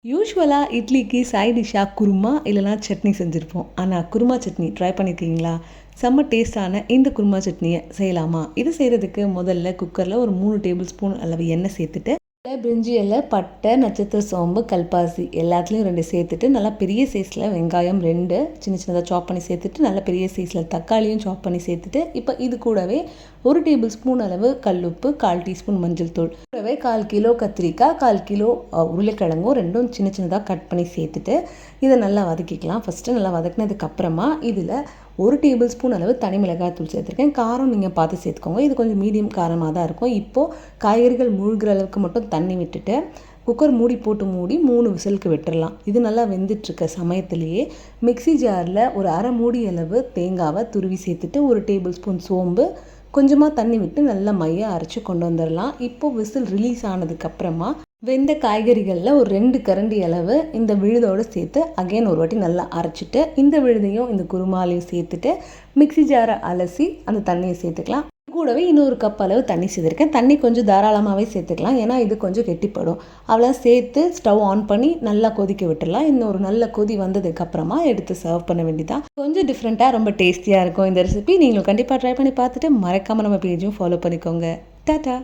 யூசுவலாக இட்லிக்கு சைட் டிஷ்ஷாக குருமா இல்லைனா சட்னி செஞ்சுருப்போம். ஆனால் குருமா சட்னி ட்ரை பண்ணியிருக்கீங்களா? செம்ம டேஸ்ட்டான இந்த குருமா சட்னியை செய்யலாமா? இது செய்கிறதுக்கு முதல்ல குக்கரில் ஒரு 3 டேபிள் ஸ்பூன் அளவு எண்ணெய் சேர்த்துட்டு பிரிஞ்சி இலை, பட்டை, நட்சத்திர சோம்பு, கல்பாசி எல்லாத்துலேயும் 2 சேர்த்துட்டு நல்லா பெரிய சைஸில் வெங்காயம் 2 சின்ன சின்னதாக சாப் பண்ணி சேர்த்துட்டு நல்லா பெரிய சைஸில் தக்காளியும் சாப் பண்ணி சேர்த்துட்டு இப்போ இது கூடவே 1 டேபிள் ஸ்பூன் அளவு கல்லுப்பு, 1/4 டீஸ்பூன் மஞ்சள் தூள், கூடவே 1/4 கிலோ கத்திரிக்காய், 1/4 கிலோ உருளைக்கிழங்கும் 2ம் சின்ன சின்னதாக கட் பண்ணி சேர்த்துட்டு இதை நல்லா வதக்கிக்கலாம். ஃபஸ்ட்டு நல்லா வதக்கினதுக்கப்புறமா இதில் 1 டேபிள் ஸ்பூன் அளவு தனி மிளகாய் தூள் சேர்த்துருக்கேன். காரம் நீங்கள் பார்த்து சேர்த்துக்கோங்க. இது கொஞ்சம் மீடியம் காரமாக தான் இருக்கும். இப்போது காய்கறிகள் மூழ்கிற அளவுக்கு மட்டும் தண்ணி விட்டுட்டு குக்கர் மூடி போட்டு மூடி 3 விசிலுக்கு விட்டுடலாம். இது நல்லா வெந்துட்டுருக்க சமயத்திலேயே மிக்ஸி ஜாரில் ஒரு அரை மூடி அளவு தேங்காவை துருவி சேர்த்துட்டு 1 டேபிள் ஸ்பூன் சோம்பு கொஞ்சமாக தண்ணி விட்டு நல்லா மையாக அரைச்சி கொண்டு வந்துடலாம். இப்போது விசில் ரிலீஸ் ஆனதுக்கப்புறமா வெந்த காய்கறிகளில் ஒரு 2 கரண்டி அளவு இந்த விழுதோடு சேர்த்து அகைன் ஒரு வாட்டி நல்லா அரைச்சிட்டு இந்த விழுதையும் இந்த குருமாலையும் சேர்த்துட்டு மிக்ஸி ஜாரை அலசி அந்த தண்ணியை சேர்த்துக்கலாம். கூடவே இன்னொரு கப் அளவு தண்ணி சேர்த்துருக்கேன். தண்ணி கொஞ்சம் தாராளமாகவே சேர்த்துக்கலாம், ஏன்னா இது கொஞ்சம் கெட்டிப்படும். அவ்வளோ சேர்த்து ஸ்டவ் ஆன் பண்ணி நல்லா கொதிக்க விட்டுடலாம். இன்னும் ஒரு நல்ல கொதி வந்ததுக்கப்புறமா எடுத்து சர்வ் பண்ண வேண்டியதான். கொஞ்சம் டிஃப்ரெண்ட்டாக ரொம்ப டேஸ்டியாக இருக்கும் இந்த ரெசிபி. நீங்களும் கண்டிப்பாக ட்ரை பண்ணி பார்த்துட்டு மறக்காமல் நம்ம பேஜும் ஃபாலோ பண்ணிக்கோங்க. டாட்டா.